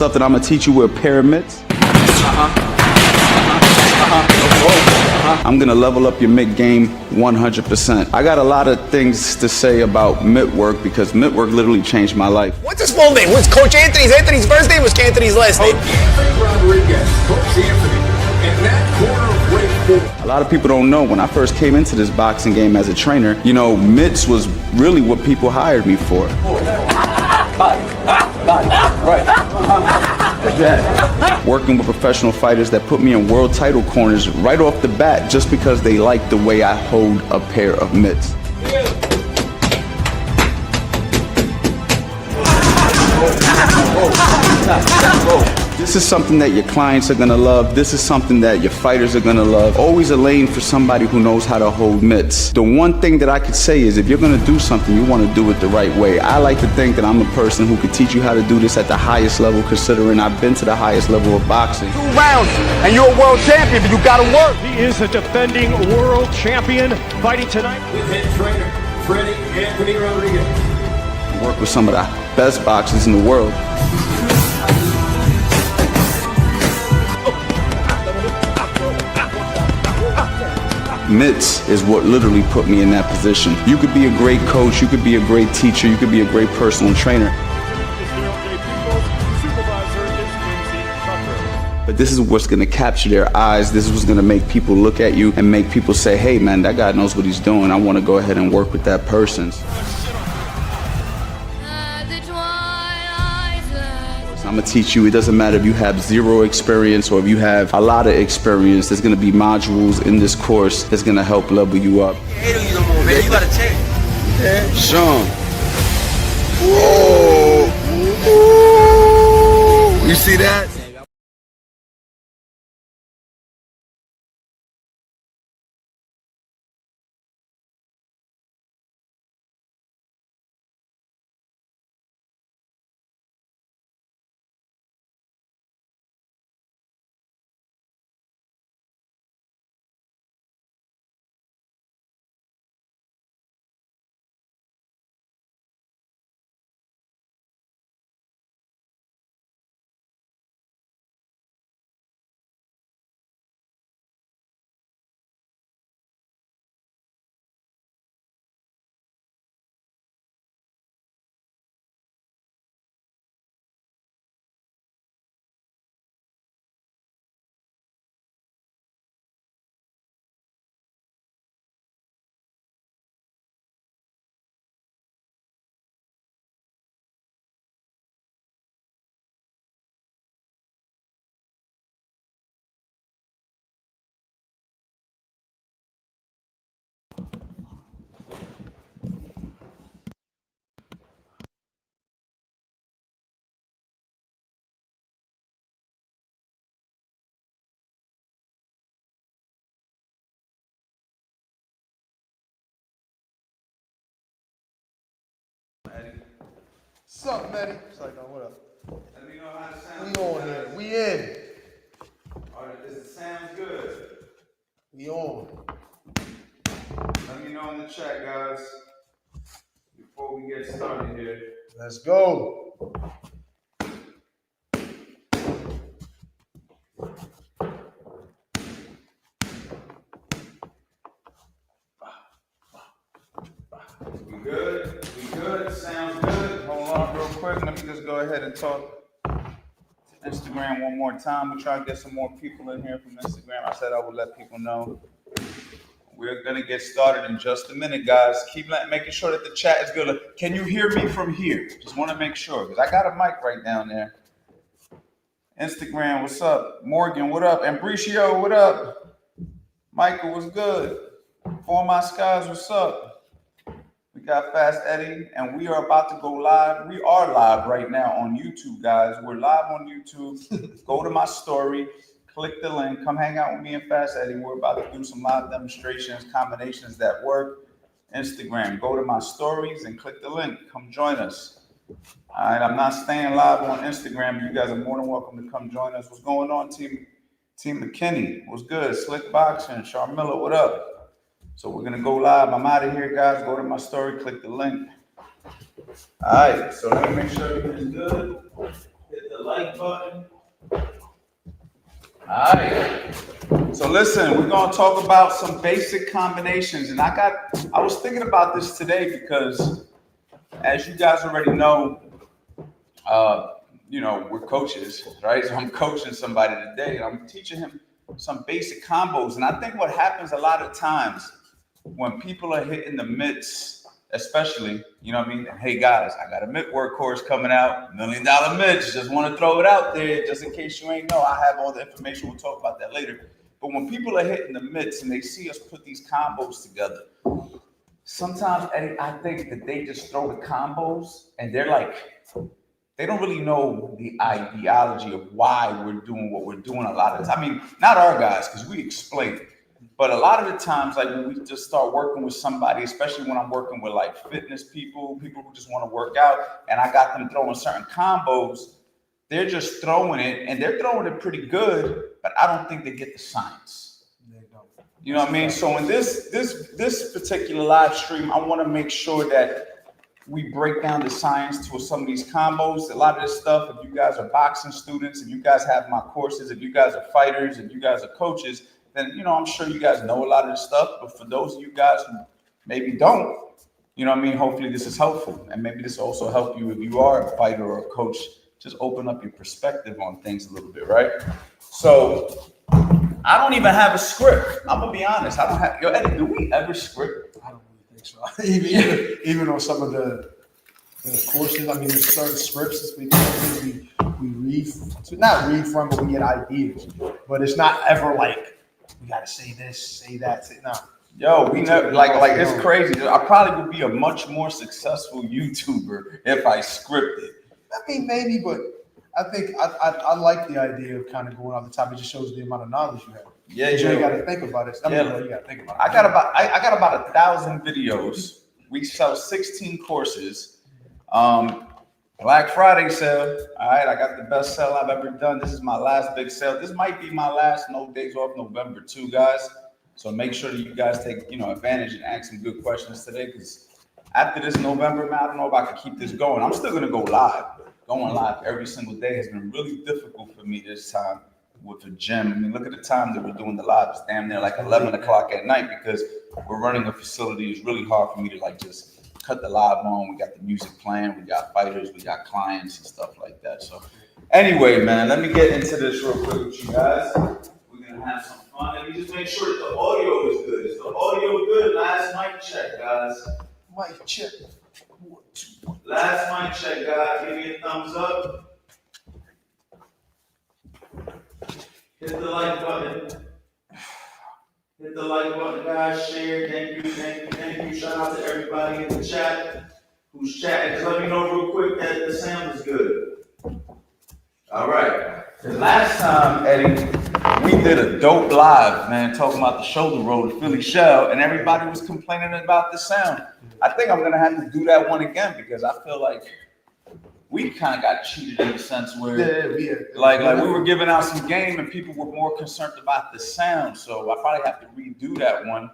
Something I'm gonna teach you with a pair of mitts. I'm gonna level up your mitt game 100%. I got a lot of things to say about mitt work because mitt work literally changed my life. What's his full name? What's Coach Anthony's? Anthony's first name was Anthony's last name. Anthony Rodriguez, Coach Anthony, and that corner break forward. A lot of people don't know when I first came into this boxing game as a trainer, you know, mitts was really what people hired me for. Working with professional fighters that put me in world title corners right off the bat just because they like the way I hold a pair of mitts. This is something that your clients are gonna love. This is something that your fighters are gonna love. Always a lane for somebody who knows how to hold mitts. The one thing that I could say is if you're gonna do something, you wanna do it the right way. I like to think that I'm a person who could teach you how to do this at the highest level, considering I've been to the highest level of boxing. 2 rounds, and you're a world champion, but you gotta work. He is a defending world champion fighting tonight. With head trainer, Freddie Anthony Rodriguez. Work with some of the best boxers in the world. Mitts is what literally put me in that position. You could be a great coach, you could be a great teacher, you could be a great personal trainer. But this is what's gonna capture their eyes. This is what's gonna make people look at you and make people say, hey man, that guy knows what he's doing. I wanna go ahead and work with that person. I'm gonna teach you, it doesn't matter if you have 0 experience or if you have a lot of experience, there's gonna be modules in this course that's gonna help level you up. You gotta change. Sean. Whoa. You see that? What's up, Matty? What up? Let me know how it sounds. We on here. We in. Alright, does it sound good? We on. Let me know in the chat, guys, before we get started here. Let's go. We good? We good? Sounds good? Hold on real quick. Let me just go ahead and talk to Instagram one more time. We're trying to get some more people in here from Instagram. I said I would let people know. We're gonna get started in just a minute, guys. Keep making sure that the chat is good. Can you hear me from here? Just want to make sure, because I got a mic right down there. Instagram, what's up? Morgan, what up? Ambricio, what up? Michael, what's good? For My Skies, what's up? We got Fast Eddie, and we are about to go live. We are live right now on YouTube, guys. We're live on YouTube. Go to my story, click the link, come hang out with me and Fast Eddie. We're about to do some live demonstrations, combinations that work. Instagram, go to my stories and click the link. Come join us. All right, I'm not staying live on Instagram. You guys are more than welcome to come join us. What's going on, Team McKinney? What's good? Slick Boxing, Sharmilla, what up? So we're gonna go live. I'm out of here, guys. Go to my story, click the link. All right, so let me make sure everything's good. Hit the like button. All right. So listen, we're gonna talk about some basic combinations, and I was thinking about this today because, as you guys already know, we're coaches, right? So I'm coaching somebody today, and I'm teaching him some basic combos. And I think what happens a lot of times when people are hitting the mitts, especially, you know what I mean? Hey guys, I got a mitt work course coming out, $1 million mitts. Just want to throw it out there, just in case you ain't know. I have all the information. We'll talk about that later. But when people are hitting the mitts and they see us put these combos together, sometimes, Eddie, I think that they just throw the combos and they're like, they don't really know the ideology of why we're doing what we're doing a lot of times. I mean, not our guys, because we explain it. But a lot of the times, like when we just start working with somebody, especially when I'm working with like fitness people who just want to work out, and I got them throwing certain combos, they're just throwing it, and they're throwing it pretty good, but I don't think they get the science. You know what I mean? So in this particular live stream, I want to make sure that we break down the science to some of these combos. A lot of this stuff, if you guys are boxing students, if you guys have my courses, if you guys are fighters, if you guys are coaches, then, I'm sure you guys know a lot of this stuff. But for those of you guys who maybe don't, you know what I mean? Hopefully this is helpful. And maybe this will also help you if you are a fighter or a coach, just open up your perspective on things a little bit, right? So I don't even have a script. I'm going to be honest. I don't have, Eddie, do we ever script? I don't really think so. even on some of the courses, I mean, there's certain scripts we read, not read from, but we get ideas. But it's not ever like, we got to say this, say that, say no. Yo, we never, like it's crazy. I probably would be a much more successful YouTuber if I scripted. I mean, maybe, but I think I like the idea of kind of going off the top. It just shows the amount of knowledge you have. Yeah, you got to think about it. You got to think about it. I got about 1,000 videos. We sell 16 courses. Black Friday sale. All right, I got the best sale I've ever done. This is my last big sale. This might be my last no days off November too, guys. So make sure that you guys take advantage and ask some good questions today, because after this November, man, I don't know if I can keep this going. I'm still gonna go live. Going live every single day has been really difficult for me this time with the gym. I mean, look at the time that we're doing the live. It's damn near like 11 o'clock at night because we're running a facility. It's really hard for me to just cut the live on. We got the music playing. We got fighters. We got clients and stuff like that. So anyway, man, let me get into this real quick with you guys. We're going to have some fun. Let me just make sure that the audio is good. Is the audio good? Last mic check, guys. Mic check. Last mic check, guys. Give me a thumbs up. Hit the like button. Hit the like button, guys. Share. Thank you. Shout out to everybody in the chat who's chatting. Just let me know real quick that the sound is good. All right. The last time, Eddie, we did a dope live, man, talking about the shoulder roll, the Philly shell, and everybody was complaining about the sound. I think I'm going to have to do that one again because I feel like we kind of got cheated in the sense where like we were giving out some game and people were more concerned about the sound. So I probably have to redo that one.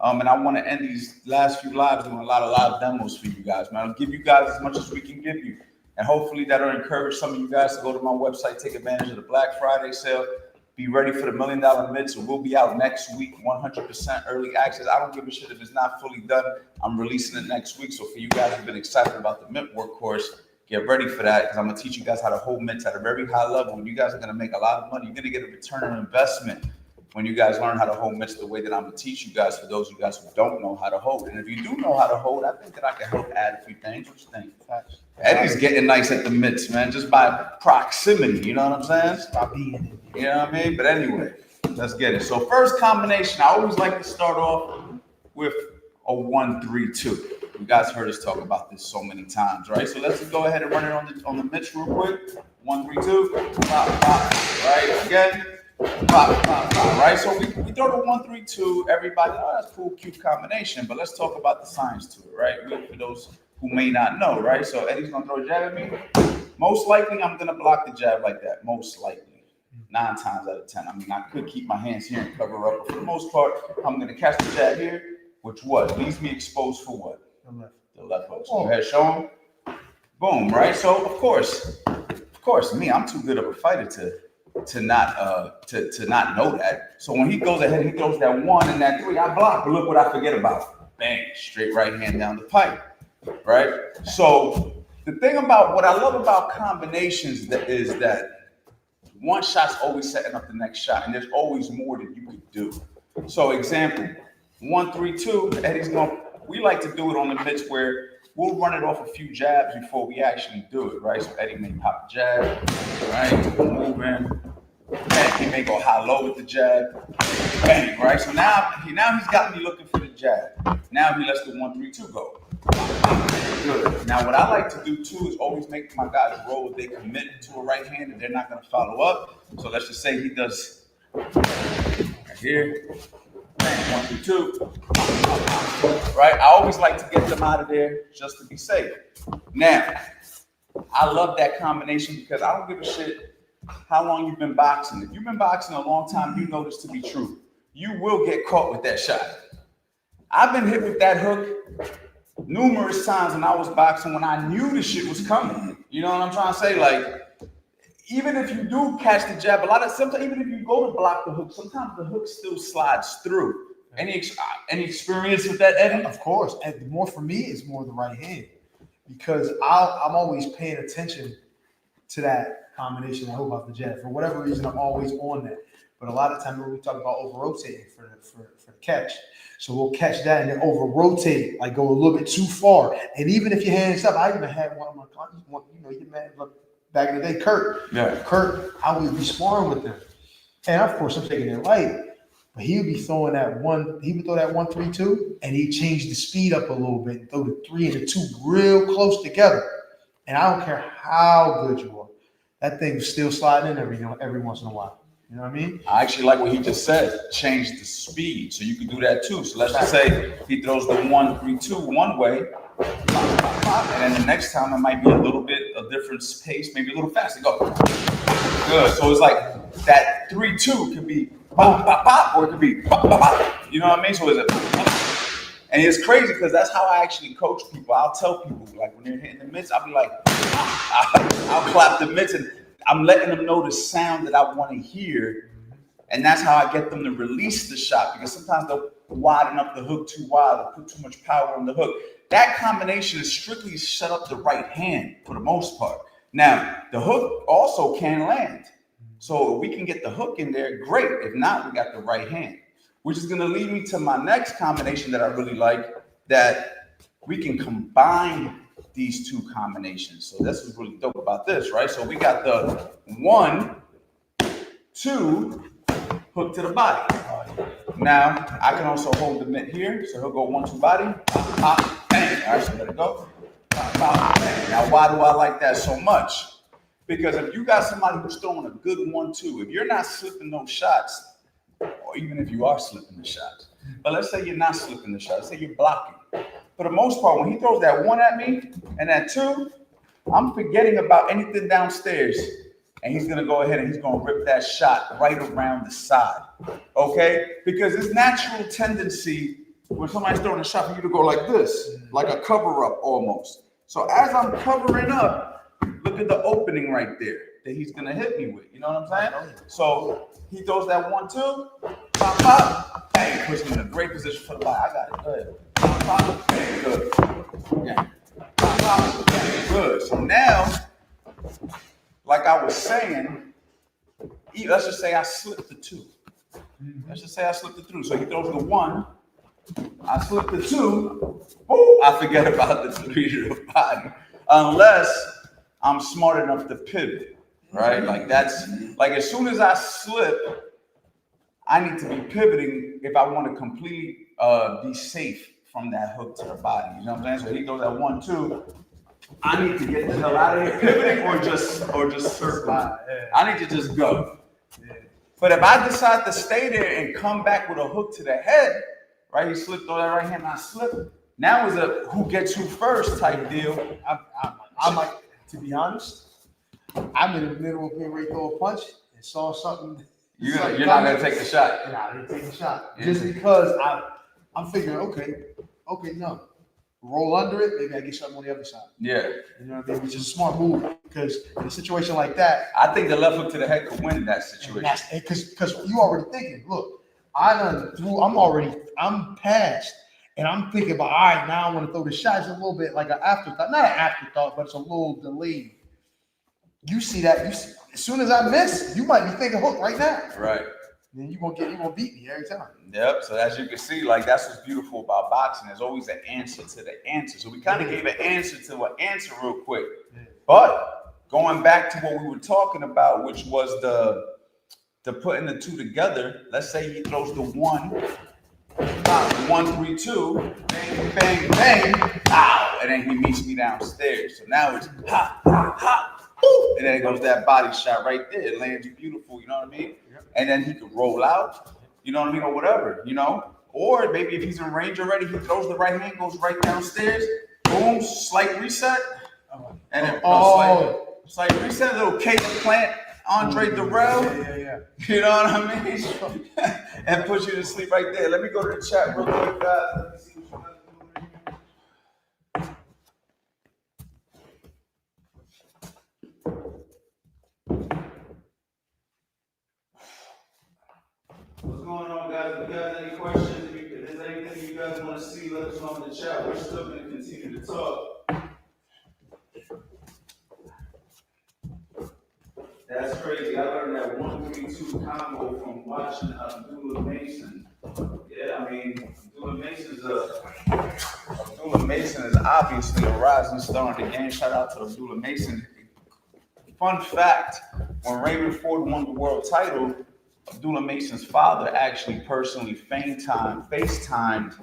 And I want to end these last few lives doing a lot of live demos for you guys, man. I'll give you guys as much as we can give you. And hopefully that'll encourage some of you guys to go to my website, take advantage of the Black Friday sale. Be ready for the $1 million mitts. So we'll be out next week, 100% early access. I don't give a shit if it's not fully done. I'm releasing it next week. So for you guys who've been excited about the mitt work course, get ready for that, because I'm going to teach you guys how to hold mitts at a very high level. And you guys are going to make a lot of money. You're going to get a return on investment when you guys learn how to hold mitts the way that I'm going to teach you guys, for those of you guys who don't know how to hold. And if you do know how to hold, I think that I can help add a few things. What you think? Eddie's getting nice at the mitts, man, just by proximity. You know what I'm saying? By being in. You know what I mean? But anyway, let's get it. So first combination, I always like to start off with a 1-3-2. You guys heard us talk about this so many times, right? So let's just go ahead and run it on the mitts real quick. 1-3-2, pop, pop, right? Again, pop, pop, pop, right? So we throw the 1-3-2. Everybody, oh, that's a cool, cute combination. But let's talk about the science to it, right? For those who may not know, right? So Eddie's gonna throw a jab at me. Most likely, I'm gonna block the jab like that. Most likely. 9 times out of 10. I mean, I could keep my hands here and cover up, but for the most part, I'm going to catch the jab here, which leaves me exposed for what? The left hook. So go ahead, show him. Boom, right? So, of course, Of course, I'm too good of a fighter to not know that. So when he goes ahead, he throws that 1 and that 3, I block. But look what I forget about. Bang, straight right hand down the pipe. Right? So the thing about what I love about combinations is that one shot's always setting up the next shot, and there's always more that you could do. So example, 1, 3, 2, Eddie's we like to do it on the mitts where we'll run it off a few jabs before we actually do it, right? So Eddie may pop a jab, right? Move in. He may go high-low with the jab. Bang, right? So now he's got me looking for the jab. Now he lets the 1, 3, 2 go. Good. Now what I like to do too is always make my guys roll if they commit to a right hand and they're not going to follow up. So let's just say he does right here. 1, 2, 2. Right? I always like to get them out of there just to be safe. Now, I love that combination because I don't give a shit how long you've been boxing. If you've been boxing a long time, you know this to be true. You will get caught with that shot. I've been hit with that hook numerous times when I was boxing when I knew the shit was coming. You know what I'm trying to say? Like, even if you do catch the jab, sometimes even if you go to block the hook, sometimes the hook still slides through. Any experience with that, Eddie? Of course. And more for me is more the right hand because I'm always paying attention to that combination. I hope off the jab. For whatever reason, I'm always on that. But a lot of times when we talk about over rotating for the catch, so we'll catch that and then over rotate, like go a little bit too far. And even if your hands up, I even had one of my clients, you man, back in the day, Kurt. Yeah. Kurt, I would be sparring with him. And of course, I'm taking it light. But he would be throwing he would throw that 1, 3, 2, and he'd change the speed up a little bit and throw the 3 and the 2 real close together. And I don't care how good you are. That thing was still sliding in every once in a while. You know what I mean? I actually like what he just said, change the speed. So you can do that too. So let's just say he throws the 1, 3, 2 one way, and then the next time it might be a little bit of different pace, maybe a little faster. Go. Good. So it's like that 3, 2 could be pop, pop, pop, or it could be pop, pop, pop. You know what I mean? So and it's crazy because that's how I actually coach people. I'll tell people, like when they're hitting the mitts, I'll be like, I'll clap the mitts and I'm letting them know the sound that I want to hear. And that's how I get them to release the shot because sometimes they'll widen up the hook too wide or put too much power on the hook. That combination is strictly set up the right hand for the most part. Now, the hook also can land. So if we can get the hook in there, great. If not, we got the right hand, which is going to lead me to my next combination that I really like, that we can combine these two combinations. So this is really dope about this, right? So we got the 1, 2 hook to the body. Now I can also hold the mitt here, so he'll go 1, 2 body, pop, pop, bang. All right, so let it go. Pop, pop, bang. Now why do I like that so much? Because if you got somebody who's throwing a good 1, 2, if you're not slipping those shots, or even if you are slipping the shots, but let's say you're not slipping the shots, let's say you're blocking. For the most part, when he throws that 1 at me and that 2, I'm forgetting about anything downstairs. And he's going to go ahead and he's going to rip that shot right around the side. Okay? Because it's natural tendency when somebody's throwing a shot for you to go like this, like a cover up almost. So as I'm covering up, look at the opening right there that he's going to hit me with. You know what I'm saying? So he throws that 1, 2, pop, pop, bang, puts me in a great position for the body. I got it. Go ahead. Pop, pop, bang, good. Yeah. Pop, pop, bang, good. So now, like I was saying, let's just say I slipped the 2. Let's just say I slipped the 2. So he throws the 1. I slip the 2. Oh, I forget about the 3 to the body. Unless I'm smart enough to pivot, right? Like that's like as soon as I slip, I need to be pivoting if I want to completely be safe from that hook to the body. You know what I'm saying? So he goes at 1, 2. I need to get the hell out of here, pivoting or just circle. I need to just go. But if I decide to stay there and come back with a hook to the head, right? He slipped on that right hand, and I slip. Now is a who gets who first type deal. I might, to be honest, I'm in the middle of being ready to throw a punch and saw something. You're not gonna take the shot. Nah, I didn't take the shot just because I'm figuring, okay, no. roll under it, maybe I get something on the other side. Yeah. You know what I mean? Which is a smart move because in a situation like that, I think the left hook to the head could win in that situation. Because you already thinking, look, I'm past, and I'm thinking about, all right, now I want to throw the shot. It's a little bit like an afterthought, not an afterthought, but it's a little delayed. You see that? As soon as I miss, you might be thinking hook right now. Right. Then you're gonna beat me every time. Yep. So as you can see, like that's what's beautiful about boxing. There's always an answer to the answer. So we kind of gave an answer to an answer real quick. But going back to what we were talking about, which was the putting the two together. Let's say he throws the 1, 3, 2, bang, bang, bang, pow, and then he meets me downstairs. So now it's ha, ha, ha, boom, and then it goes that body shot right there. It lands beautiful, you know what I mean? And then he could roll out, you know what I mean, or whatever, you know? Or maybe if he's in range already, he throws the right hand, goes right downstairs, boom, slight reset, and then slight reset, little cake plant, Andre Durrell, Yeah. you know what I mean? And put you to sleep right there. Let me go to the chat real quick, guys. Let me see what you guys are doing. What's going on, guys? If you guys have any questions, if there's anything you guys want to see, let us know in the chat. We're still going to continue to talk. That's crazy. I learned that 1-3-2 combo from watching Abdullah Mason. Yeah, I mean, Abdullah Mason is obviously a rising star in the game. Shout out to Abdullah Mason. Fun fact, when Raymond Ford won the world title, Abdullah Mason's father actually personally FaceTimed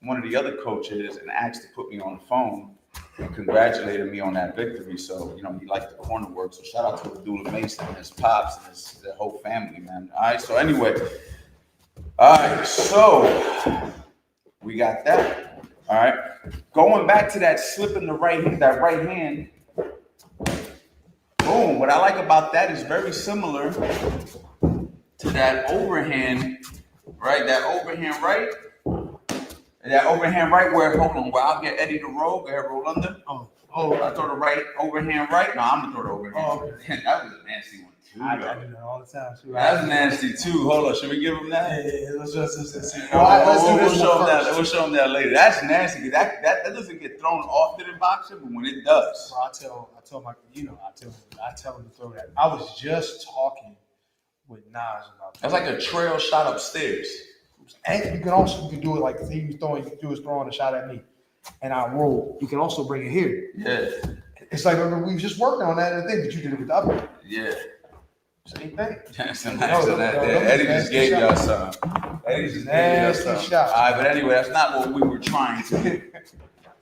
one of the other coaches and asked to put me on the phone and congratulated me on that victory. So, you know, he liked the corner work. So shout out to Abdullah Mason and his pops and their whole family, man. All right, so anyway. All right, so we got that. All right. Going back to that slip in the right hand. Boom. What I like about that is very similar to that overhand, right? That overhand right where, hold on, where I'll get Eddie to roll, go ahead, roll under. I throw the right overhand right. No, I'm gonna throw the overhand. Okay. That was a nasty one too. I do that all the time too. That's nasty too. Hold on, should we give him that? Yeah. Let's see. We'll show him that later. That's nasty. That doesn't get thrown often in boxing, but when it does, bro, I tell him to throw that. I was just talking with Nas about that. That's like a trail shot upstairs. And you can do it like he was throwing a shot at me, and I roll. You can also bring it here. Yeah. It's like, remember, we were just working on that and thing, but you did it with the upper. Yeah. Same thing. Eddie just gave y'all something. Eddie just gave y'all something. All right, but anyway, that's not what we were trying to do.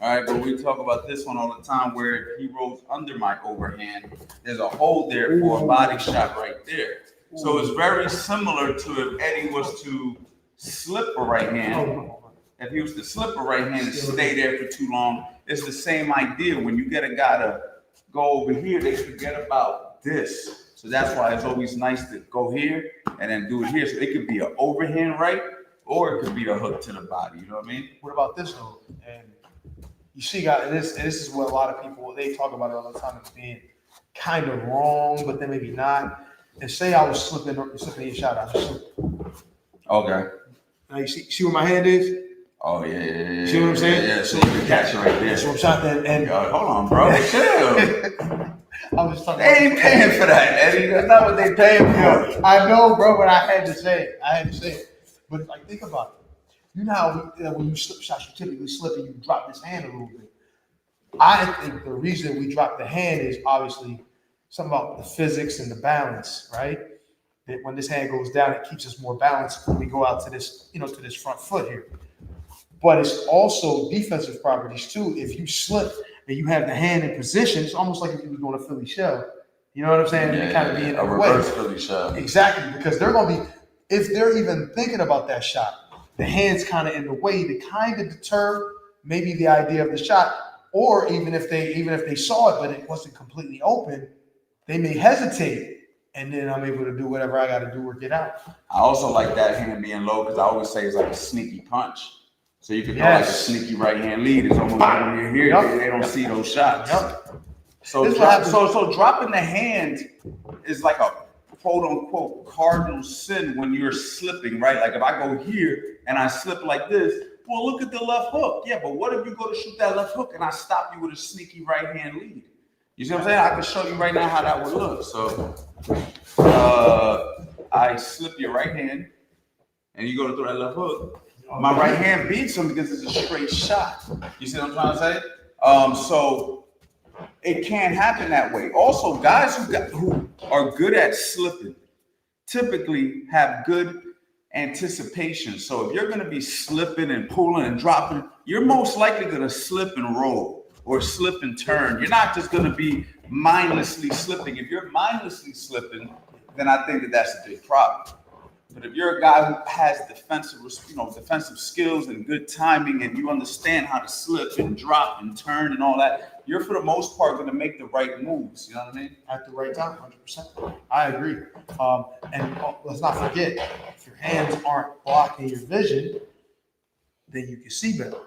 All right, but we talk about this one all the time where he rolls under my overhand. There's a hole there for a body shot right there. So it's very similar to if Eddie was to slip a right hand. If he was to slip a right hand and stay there for too long, it's the same idea. When you get a guy to go over here, they forget about this. So that's why it's always nice to go here and then do it here. So it could be an overhand right, or it could be a hook to the body. You know what I mean? What about this though? And you see, guys, and this is what a lot of people, they talk about it all the time as being kind of wrong, but then maybe not. And say I was slipping your shot, I just slip. Okay. Now you see where my hand is? Oh yeah. See what I'm saying? Yeah. So you can catch it right there. So I'm trying to, and hold on, bro. Chill. I was talking. They ain't paying for that, Eddie. That's not what they paying for. I know, bro, but I had to say it. But like, think about it. You know how when you slip shots, you typically slip and you drop this hand a little bit. I think the reason we drop the hand is obviously something about the physics and the balance, right? That when this hand goes down, it keeps us more balanced when we go out to this, to this front foot here. But it's also defensive properties too. If you slip and you have the hand in position, it's almost like if you were doing a Philly shell. You know what I'm saying? And kind of being in the way. Reverse Philly shell. Exactly, because they're going to be, if they're even thinking about that shot, the hand's kind of in the way to kind of deter maybe the idea of the shot, or even if they saw it but it wasn't completely open, they may hesitate, and then I'm able to do whatever I got to do or get out. I also like that hand being low because I always say it's like a sneaky punch. So you can throw like a sneaky right hand lead. It's almost like when you're here, they don't see those shots. So, so dropping the hand is like a quote unquote cardinal sin when you're slipping, right? Like if I go here and I slip like this, well, look at the left hook. Yeah, but what if you go to shoot that left hook and I stop you with a sneaky right hand lead? You see what I'm saying? I can show you right now how that would look. So I slip your right hand and you go to throw that left hook. My right hand beats him because it's a straight shot. You see what I'm trying to say? So it can't happen that way. Also, guys who are good at slipping typically have good anticipation. So if you're going to be slipping and pulling and dropping, you're most likely going to slip and roll or slip and turn. You're not just going to be mindlessly slipping. If you're mindlessly slipping, then I think that's a big problem. But if you're a guy who has defensive skills and good timing, and you understand how to slip and drop and turn and all that, you're for the most part going to make the right moves. You know what I mean? At the right time, 100%. I agree. And let's not forget, if your hands aren't blocking your vision, then you can see better.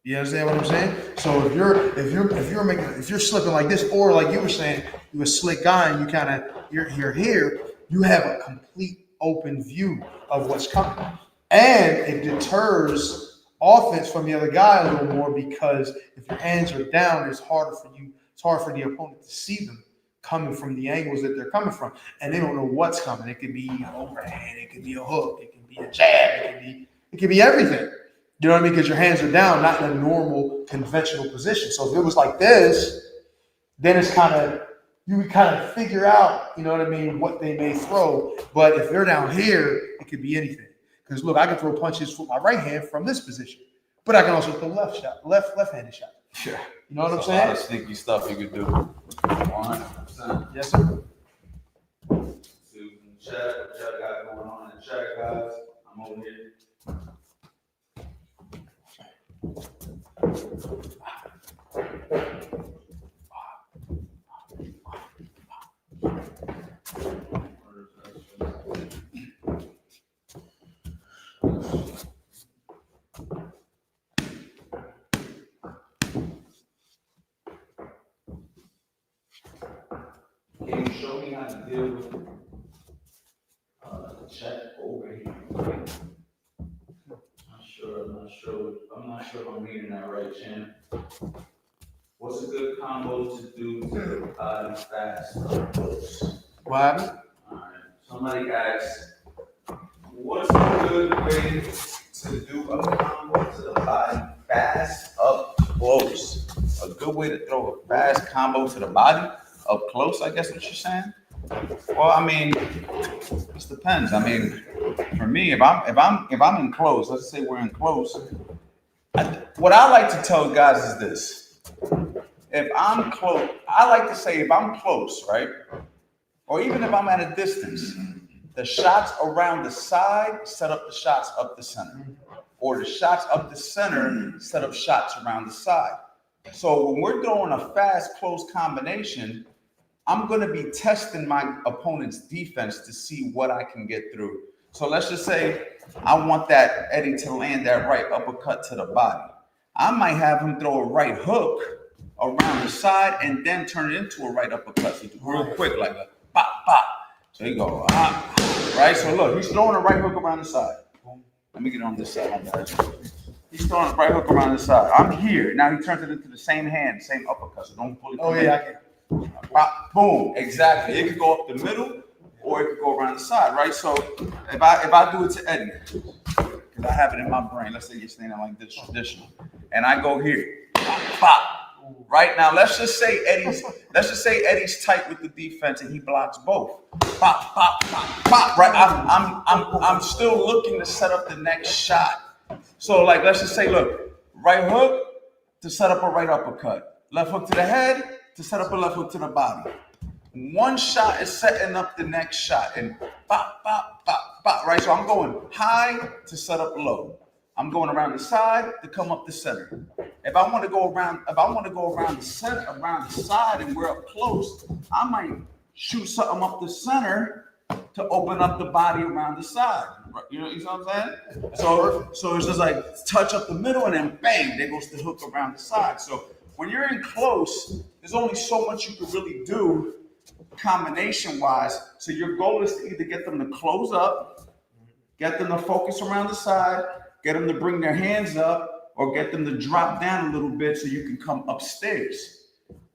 You understand what I'm saying? So if you're slipping like this, or like you were saying, you're a slick guy and you're here, you have a complete open view of what's coming, and it deters offense from the other guy a little more, because if your hands are down, it's hard for the opponent to see them coming from the angles that they're coming from, and they don't know what's coming. It could be an overhand, it could be a hook, it could be a jab, it could be everything. You know what I mean? Because your hands are down, not in a normal conventional position. So if it was like this, then it's you would kind of figure out, you know what I mean, what they may throw. But if they're down here, it could be anything. Because look, I can throw punches with my right hand from this position, but I can also throw left-handed shot. Sure. You know what I'm saying? A lot of sneaky stuff you could do. 100%. Yes, sir. Check got going on in the chat, guys. I'm over here. Can you show me how to deal with the check over here? I'm not sure if I'm reading that right, champ. What's a good combo to do to the body fast? What happened? All right. Somebody asked, what's a good way to do a combo to the body fast up close? A good way to throw a fast combo to the body up close, I guess what you're saying? Well, I mean, this depends. I mean, for me, if I'm in close, let's say we're in close. What I like to tell guys is this: if I'm close, I like to say if I'm close, right, or even if I'm at a distance, the shots around the side set up the shots up the center, or the shots up the center set up shots around the side. So when we're throwing a fast close combination, I'm going to be testing my opponent's defense to see what I can get through. So let's just say I want that Eddie to land that right uppercut to the body. I might have him throw a right hook around the side and then turn it into a right uppercut. So real quick, like a pop, pop. So you go, right? So look, he's throwing a right hook around the side. Let me get on this side. He's throwing a right hook around the side. I'm here. Now he turns it into the same hand, same uppercut. So don't fully. Oh, yeah, I can. Pop, boom, exactly. It could go up the middle or it could go around the side, right? So if I do it to Eddie, because I have it in my brain, let's say you're standing like this traditional, and I go here, pop, pop. Right now, let's just say Eddie's tight with the defense and he blocks both. Pop, pop, pop, pop. Right, I'm still looking to set up the next shot. So like, let's just say, look, right hook to set up a right uppercut, left hook to the head to set up a left hook to the body. One shot is setting up the next shot, and pop, pop, pop, pop. Right, so I'm going high to set up low. I'm going around the side to come up the center. If I want to go around the center, around the side, and we're up close, I might shoot something up the center to open up the body around the side. You know what I'm saying? So it's just like touch up the middle and then bang, there goes the hook around the side. So when you're in close, there's only so much you can really do combination wise. So your goal is to either get them to close up, get them to focus around the side, get them to bring their hands up, or get them to drop down a little bit so you can come upstairs.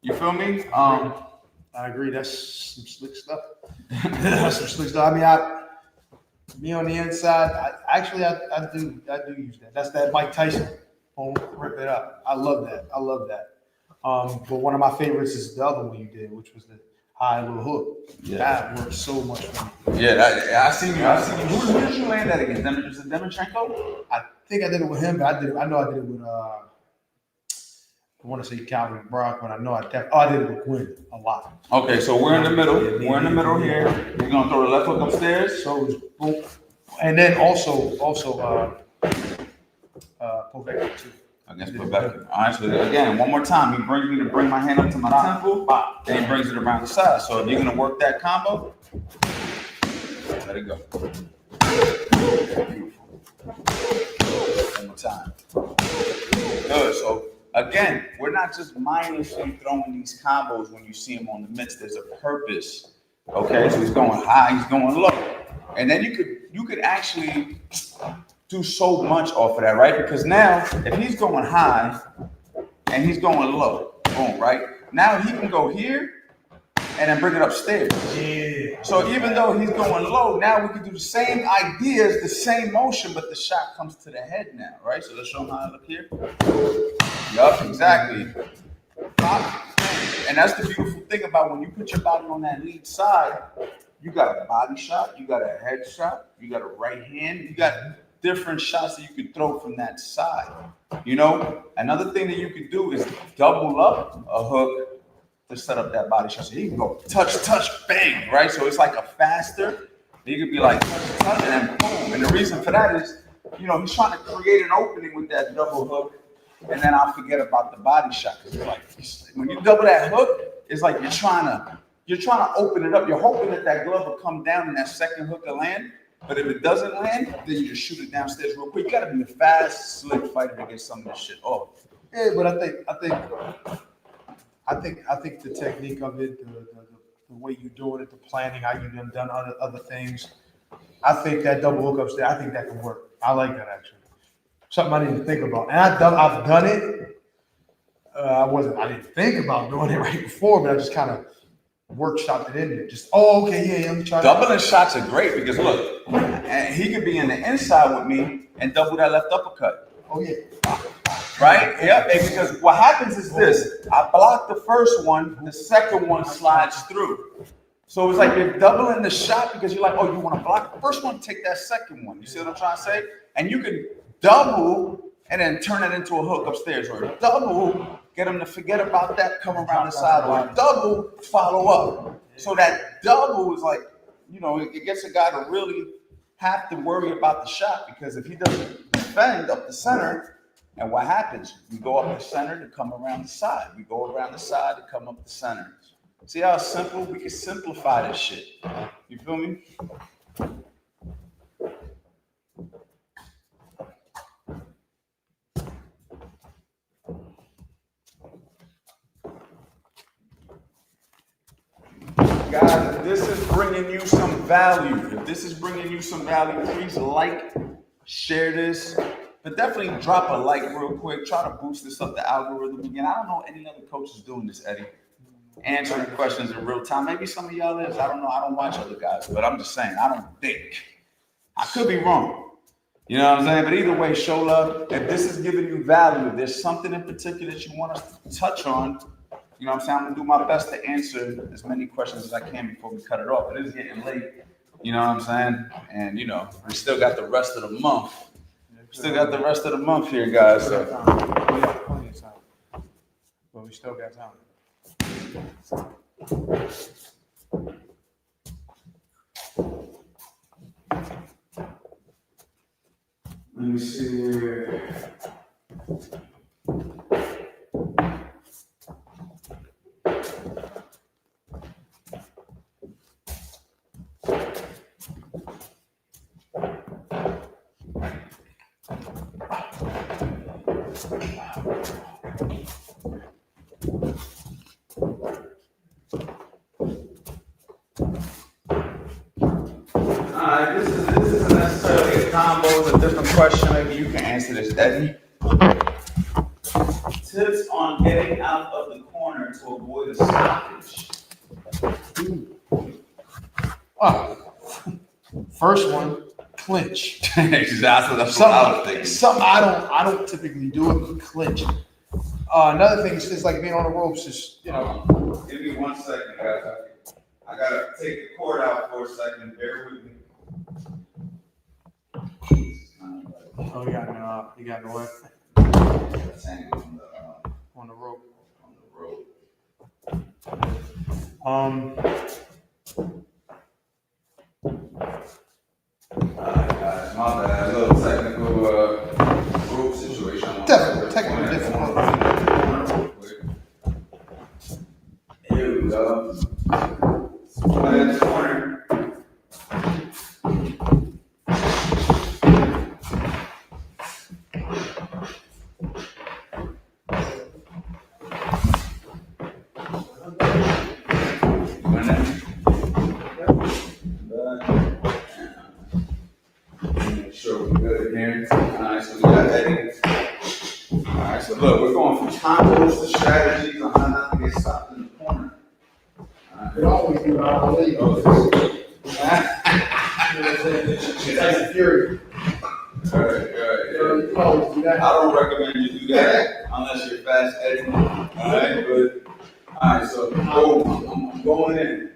You feel me? I agree. That's some slick stuff. That's some slick stuff. I mean, me on the inside, I do use that. That's that Mike Tyson. Boom, rip it up. I love that. But one of my favorites is the other one you did, which was the high little hook. Yeah. That works so much for me. Yeah, I seen you. Who did you land that against? Was it Demonchenko? I think I did it with him, but I know I did it with I want to say Calvin Brock, but I know I did it with Quinn a lot. Okay, so we're in the middle. We're in the middle here. You're gonna throw the left hook upstairs. So it was boom. And then also Povecchio too. Against Quebec. All right, so again, one more time. He brings me to bring my hand up to my temple, then he brings it around the side. So if you're gonna work that combo, let it go. Beautiful. One more time. Good. So again, we're not just mindlessly throwing these combos when you see him on the mitts. There's a purpose. Okay, so he's going high, he's going low, and then you could actually do so much off of that, right? Because now, if he's going high and he's going low, boom, right? Now he can go here and then bring it upstairs. Yeah. So even though he's going low, now we can do the same ideas, the same motion, but the shot comes to the head now, right? So let's show him how I look here. Yup, exactly. Pop. And that's the beautiful thing about when you put your body on that lead side, you got a body shot, you got a head shot, you got a right hand, you got different shots that you could throw from that side. You know, another thing that you could do is double up a hook to set up that body shot. So you can go touch, bang, right? So it's like a faster. You could be like touch, and then boom. And the reason for that is, you know, he's trying to create an opening with that double hook, and then I'll forget about the body shot. Because it's like when you double that hook, it's like you're trying to open it up. You're hoping that glove will come down and that second hook will land. But if it doesn't land, then you just shoot it downstairs real quick. You gotta be a fast, slick fighter to get some of this shit off. Yeah, but I think the technique of it, the way you doing it, the planning, how you done other things. I think that double hook upstairs, I think that can work. I like that actually. Something I didn't think about, and I've done it. I didn't think about doing it right before, but I just kind of workshopped it in there. Just yeah, let me try. Doubling shots are great because look, and he could be in the inside with me and double that left uppercut. Oh yeah. Right? Yeah. Because what happens is this: I block the first one, the second one slides through. So it's like you're doubling the shot because you're like, oh, you want to block the first one, take that second one. You see what I'm trying to say? And you can double and then turn it into a hook upstairs, or double, get them to forget about that, come around the side, or double, follow up. So that double is like, you know, it gets a guy to really have to worry about the shot, because if he doesn't defend up the center, and what happens? We go up the center to come around the side. We go around the side to come up the center. See how simple? We can simplify this shit. You feel me? Guys, if this is bringing you some value, please like, share this, but definitely drop a like real quick. Try to boost this up the algorithm again. I don't know any other coaches doing this, Eddie. Answering questions in real time. Maybe some of y'all is. I don't know. I don't watch other guys, but I'm just saying, I don't think. I could be wrong. You know what I'm saying? But either way, show love. If this is giving you value, if there's something in particular that you want us to touch on, you know what I'm saying? I'm going to do my best to answer as many questions as I can before we cut it off. It is getting late. You know what I'm saying? And, you know, we still got the rest of the month. Here, guys. So. We have plenty of time. But we still got time. Let me see here. Alright, this isn't necessarily a combo, it's a different question. Maybe you can answer this, Eddie. Tips on getting out of the corner to avoid a stoppage. First one, clinch. Exactly, that's what I was thinking. Something I don't typically do it, but clinch. Another thing is like being on the ropes is, you know. Give me 1 second, guys. I gotta take the cord out for a second. Bear with me. Oh, you got no way. On the rope. Guys, my bad. A little technical rope situation. Technical difficult. Here we go. Right in the corner. Make sure we're good in here. Alright, so we got Eddie. Alright, so look, we're going from combos to strategies on how not to get stopped in the corner. It always do out of the league. You know what I'm saying? It's like fury. Alright. You always do that. I don't recommend you do that unless you're fast Eddie. Alright, but alright, so I'm going in.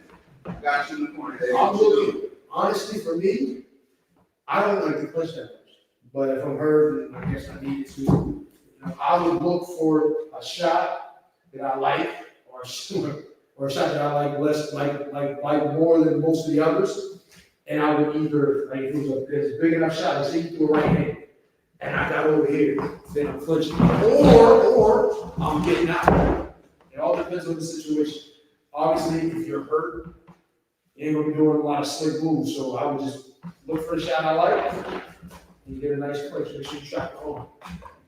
I got you in the corner. Hey, I'm looking. Honestly, for me, I don't like to push that much. But if I'm hurt, then I guess I need to. You know, I would look for a shot that I like, or a shot that I like less, like more than most of the others. And I would either, like, if it's a big enough shot, let's say you do a right hand, and I got over here, then I'm clinching, or I'm getting out. It all depends on the situation. Obviously, if you're hurt, you ain't gonna be doing a lot of slick moves, so I would just look for a shot I like, and you get a nice clinch, make sure you track the arm.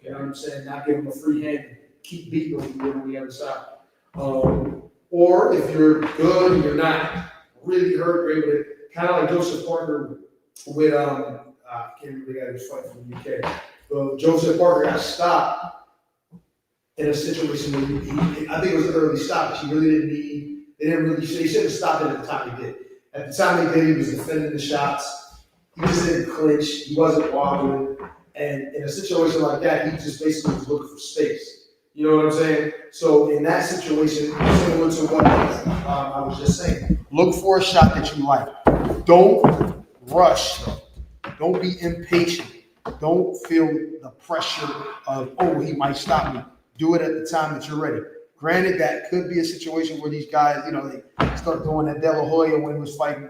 You know what I'm saying? Not give them a free hand, keep beating them on the other side. Or if you're good and you're not really hurt, you're able to, kind of like Joseph Parker with, I can't remember the guy who was fighting from the UK. But Joseph Parker got stopped in a situation where I think it was an early stoppage. He really didn't need. They shouldn't have stopped it at the time he did. At the time they did, he was defending the shots. He just didn't clinch. He wasn't wobbling. And in a situation like that, he just basically was looking for space. You know what I'm saying? So in that situation, similar to what I was just saying, look for a shot that you like. Don't rush. Don't be impatient. Don't feel the pressure of, oh, he might stop me. Do it at the time that you're ready. Granted, that could be a situation where these guys, you know, they start doing that De La Hoya when he was fighting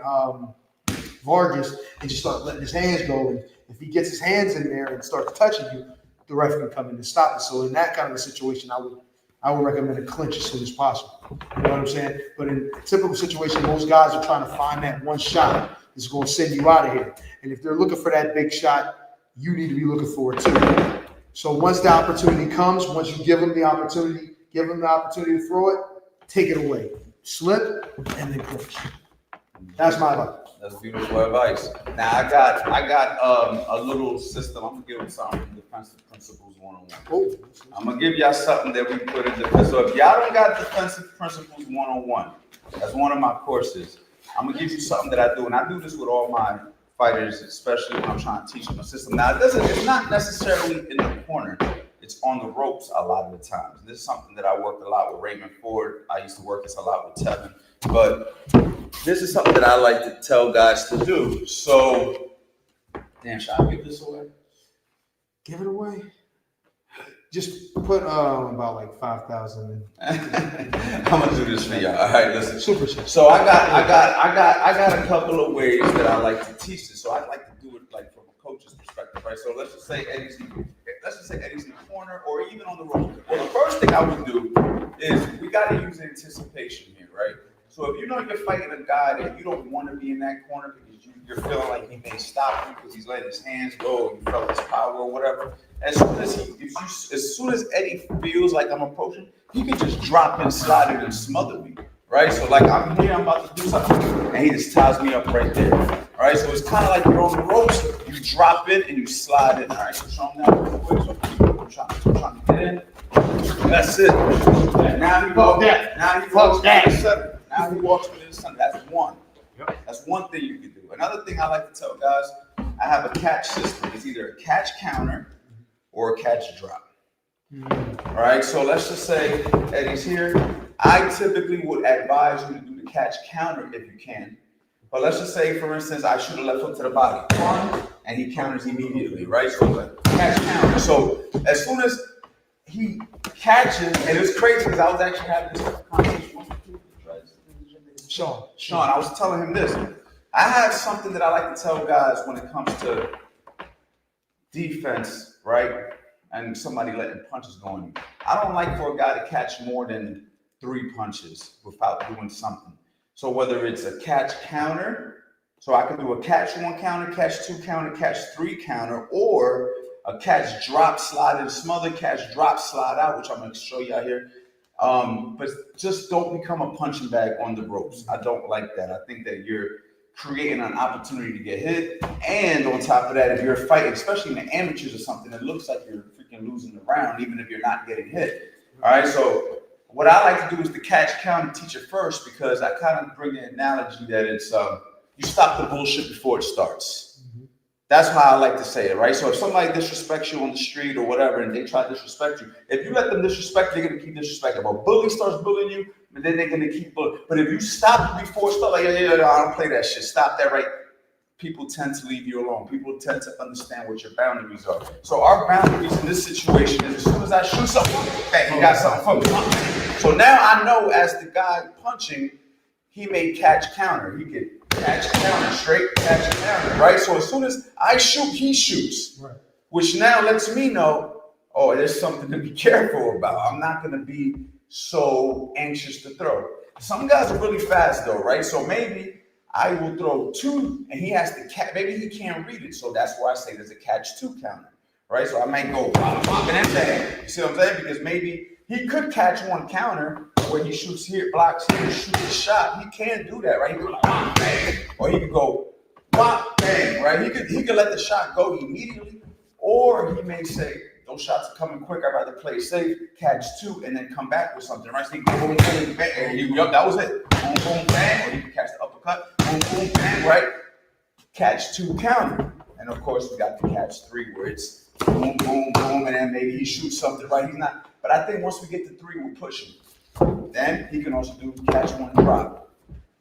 Vargas and just start letting his hands go. And if he gets his hands in there and starts touching you, the ref can come in and stop it. So in that kind of a situation, I would recommend a clinch as soon as possible. You know what I'm saying? But in a typical situation, most guys are trying to find that one shot that's going to send you out of here. And if they're looking for that big shot, you need to be looking for it too. So once the opportunity comes, once you give them the opportunity to throw it, take it away. Slip and then clinch. That's my advice. That's beautiful advice. Now I got a little system. I'm gonna give them something from Defensive Principles 101. Oh. I'm gonna give y'all something that we put in defense. So if y'all don't got Defensive Principles 101, that's one of my courses. I'm gonna give you something that I do, and I do this with all my fighters, especially when I'm trying to teach them a system. Now it's not necessarily in the corner. It's on the ropes a lot of the times. This is something that I work a lot with Raymond Ford. I used to work this a lot with Tevin. But this is something that I like to tell guys to do. So, damn, should I give this away? Give it away. Just put about like 5,000 in. I'm gonna do this for y'all. All right, listen. Super chat. So I got a couple of ways that I like to teach this. So I like to do it like from a coach's perspective, right? So let's just say Eddie's in the corner or even on the rope. Well, the first thing I would do is we got to use anticipation here, right? So if you know you're fighting a guy that you don't want to be in that corner because you're feeling like he may stop you because he's letting his hands go, or you felt his power or whatever. As soon as Eddie feels like I'm approaching, he can just drop and slide it and smother me. Right? So like I'm here, I'm about to do something, and he just ties me up right there. All right, so it's kind of like you're on the ropes. You drop it and you slide it. All right, so show him that real quick. So I'm trying to get in. That's it. Now he walks. Now he walks with his center. Now he walks with his center. That's one. That's one thing you can do. Another thing I like to tell guys, I have a catch system. It's either a catch counter or a catch drop. All right, so let's just say Eddie's here. I typically would advise you to do the catch counter if you can. But let's just say, for instance, I shoot a left hook to the body, and he counters immediately, right? So like catch counter. So as soon as he catches, and it's crazy because I was actually having this conversation with Sean, I was telling him this. I have something that I like to tell guys when it comes to defense, right? And somebody letting punches go on you. I don't like for a guy to catch more than 3 punches without doing something. So whether it's a catch counter, so I can do a catch 1 counter, catch 2 counter, catch 3 counter, or a catch drop, slide and smother, catch drop, slide out, which I'm going to show you out here. But just don't become a punching bag on the ropes. I don't like that. I think that you're creating an opportunity to get hit. And on top of that, if you're fighting, especially in the amateurs or something, it looks like you're freaking losing the round, even if you're not getting hit. All right, so what I like to do is the catch counter, teach it first, because I kind of bring the analogy that it's you stop the bullshit before it starts. That's how I like to say it, right? So if somebody disrespects you on the street or whatever, and they try to disrespect you, if you let them disrespect you, they're going to keep disrespecting. But bully starts bullying you, and then they're going to keep bullying. But if you stop before it starts, like, yeah, I don't play that shit. Stop that, right? People tend to leave you alone. People tend to understand what your boundaries are. So our boundaries in this situation is as soon as I shoot something, bang, you got something for me. So now I know as the guy punching, he may catch counter. He could catch counter, straight catch counter, right? So as soon as I shoot, he shoots, right. Which now lets me know, oh, there's something to be careful about. I'm not going to be so anxious to throw. Some guys are really fast though, right? So maybe I will throw 2 and he has to catch, maybe he can't read it. So that's why I say there's a catch 2 counter, right? So I might go pop and then bang. You see what I'm saying? Because maybe he could catch 1 counter where he shoots here, blocks here, shoots a shot. He can do that, right? He could go bang, or he could go bang, right? He could let the shot go immediately, or he may say, those shots are coming quick. I'd rather play safe, catch 2, and then come back with something, right? So he can go boom, boom, bang, and you go, that was it. Boom, boom, bang, or you can catch the uppercut, boom, boom, bang, right? Catch 2 counter. And of course, we got the catch 3 where it's boom, boom, boom, and then maybe he shoots something, right? He's not, but I think once we get to 3, we're pushing. Then he can also do catch 1 drop.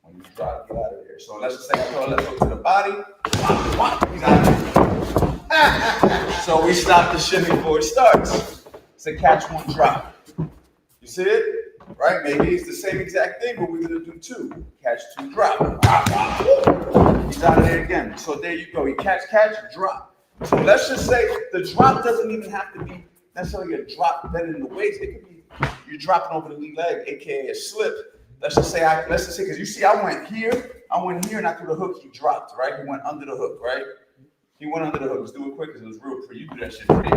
When you drop, get out of there. So let's just say I throw a left hook to the body, he's out of there. So we stop the shimmy before it starts. It's a catch 1 drop. You see it? Right? Maybe it's the same exact thing, but we're gonna do 2. Catch 2 drop. He's out of there again. So there you go. He catch, drop. So let's just say the drop doesn't even have to be necessarily a drop bending the waist. It could be you're dropping over the lead leg, aka a slip. Let's just say, because you see, I went here, and I threw the hook. He dropped, right? He went under the hook, right? He went under the hook. Let's do it quick because it was real pretty. You do that shit pretty.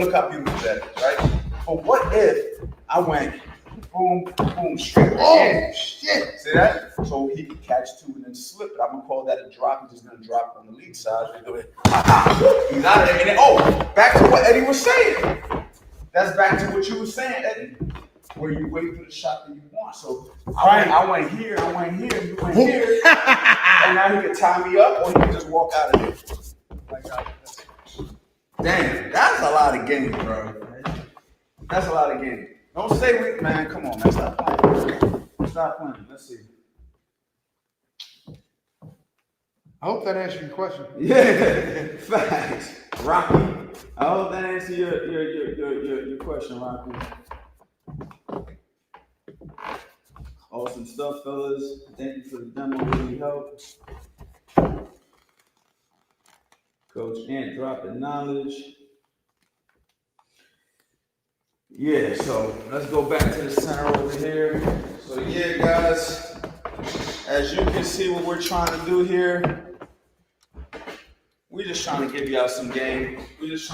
Look how beautiful that is, right? But what if I went boom, boom, straight? Oh shit! See that? So he could catch 2 and then slip it. I'm gonna call that a drop. He's just gonna drop on the lead side. He's out of there. And then, back to what Eddie was saying. That's back to what you were saying, Eddie, where you wait for the shot that you want. So I went here, you went here, and now he can tie me up, or he can just walk out of there. Damn, that's a lot of game, bro. That's a lot of game. Don't say we, man. Come on, man. Stop playing. Stop playing. Let's see. I hope that answered your question. Yeah, facts. Rocky. I hope that answers your question, Rocky. Awesome stuff, fellas. Thank you for the demo. Really helped. Coach Ant dropping knowledge. Yeah, so let's go back to the center over here. So yeah, guys, as you can see what we're trying to do here, we're just trying to give y'all some game. I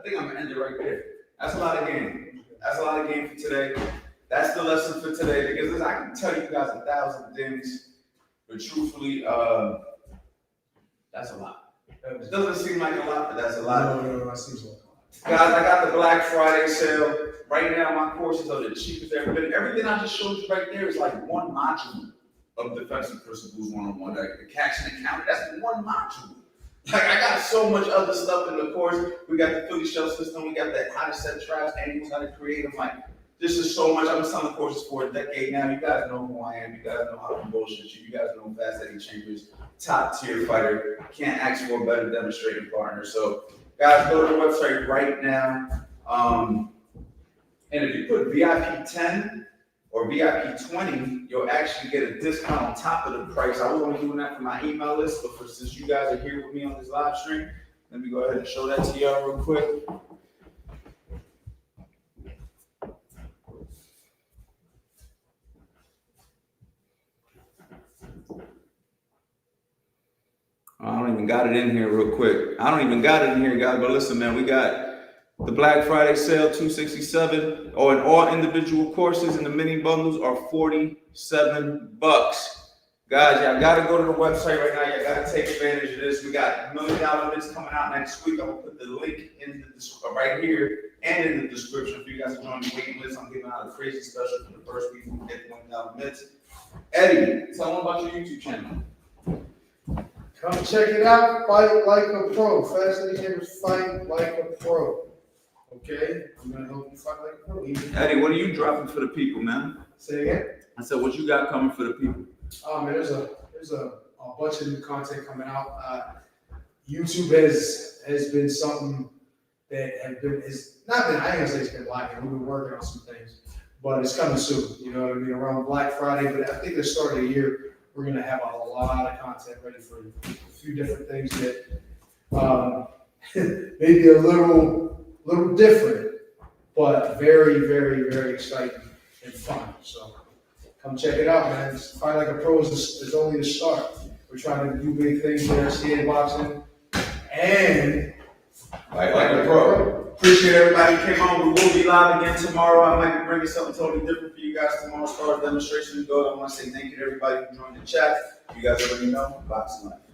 think I'm gonna end it right there. That's a lot of game. That's a lot of game for today. That's the lesson for today, because listen, I can tell you guys 1,000 things, but truthfully, that's a lot. It doesn't seem like a lot, but that's a lot. No, that seems like a lot. Guys, I got the Black Friday sale. Right now, my courses are the cheapest they've ever been. Everything I just showed you right there is like one module of Defensive Principles 101. Like the catching and counter, that's one module. Like I got so much other stuff in the course. We got the Philly shell system. We got that how to set traps, angles, how to create them. Like this is so much. I've been selling courses for a decade now. You guys know who I am. You guys know how to bullshit you. You guys know Fast Eddie Chambers, top tier fighter. Can't ask for a better demonstrating partner. So guys, go to the website right now. And if you put VIP 10 or VIP 20, you'll actually get a discount on top of the price. I was only doing that for my email list, but since you guys are here with me on this live stream, let me go ahead and show that to y'all real quick. I don't even got it in here real quick. I don't even got it in here, guys, but listen, man, we got the Black Friday sale, $267, and all individual courses and the mini bundles are $47. Guys, y'all gotta go to the website right now. Y'all gotta take advantage of this. We got $1 million bids coming out next week. I'm gonna put the link in the right here and in the description for you guys to join the waiting list. I'm giving out a crazy special for the first week. We get $1 mitts. Eddie, tell them about your YouTube channel. Come check it out. Fight like a pro. Fast Eddie Chambers, fight like a pro. Okay, I'm gonna help you fight like a pro. Eddie, what are you dropping for the people, man? Say again. I said, what you got coming for the people? Oh man, there's a bunch of new content coming out. YouTube has been something that is not been, I ain't gonna say it's been lacking. We've been working on some things, but it's coming soon. You know what I mean? Around Black Friday, but I think the start of the year we're gonna have a lot of content ready for you. A few different things that maybe a little different, but very, very, very exciting and fun. So come check it out, man. Fight Like a Pro is only the start. We're trying to do big things there, stand boxing, and Fight Like a Pro. Appreciate everybody who came on. We will be live again tomorrow. I might be bringing something totally different for you guys tomorrow as far as demonstrations go. I want to say thank you to everybody who joined the chat. You guys already know, boxing life.